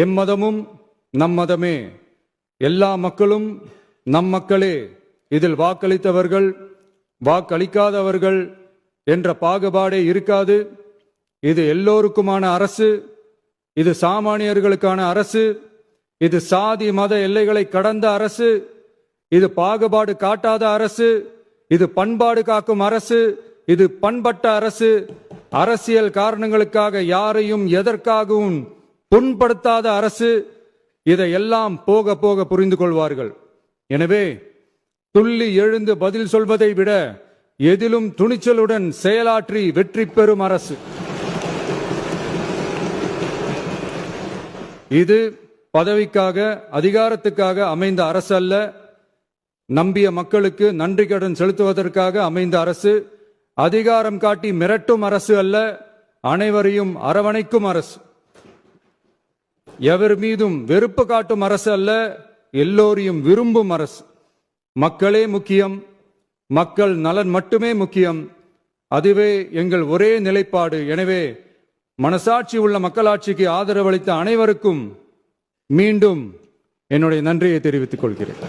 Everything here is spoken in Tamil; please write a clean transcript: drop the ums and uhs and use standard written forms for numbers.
எம்மதமும் நம் மதமே, எல்லா மக்களும் நம் மக்களே, இதில் வாக்களித்தவர்கள் வாக்களிக்காதவர்கள் என்ற பாகுபாடே இருக்காது. இது எல்லோருக்குமான அரசு, இது சாமானியர்களுக்கான அரசு, இது சாதி மத எல்லைகளை கடந்த அரசு, இது பாகுபாடு காட்டாத அரசு, இது பண்பாடு காக்கும் அரசு, இது பண்பட்ட அரசு, அரசியல் காரணங்களுக்காக யாரையும் எதற்காகவும் புண்படுத்தாத அரசு. இதையெல்லாம் போக போக புரிந்து கொள்வார்கள். எனவே துள்ளி எழுந்து பதில் சொல்வதை விட எதிலும் துணிச்சலுடன் செயலாற்றி வெற்றி பெறும் அரசு இது. பதவிக்காக அதிகாரத்துக்காக அமைந்த அரசு அல்ல, நம்பிய மக்களுக்கு நன்றி கடன் செலுத்துவதற்காக அமைந்த அரசு. அதிகாரம் காட்டி மிரட்டும் அரசு அல்ல, அனைவரையும் அரவணைக்கும் அரசு. எவர் மீதும் வெறுப்பு காட்டும் அரசு அல்ல, எல்லோரையும் விரும்பும் அரசு. மக்களே முக்கியம், மக்கள் நலன் மட்டுமே முக்கியம், அதுவே எங்கள் ஒரே நிலைப்பாடு. எனவே மனசாட்சி உள்ள மக்களாட்சிக்கு ஆதரவளித்த அனைவருக்கும் மீண்டும் என்னுடைய நன்றியை தெரிவித்துக் கொள்கிறேன்.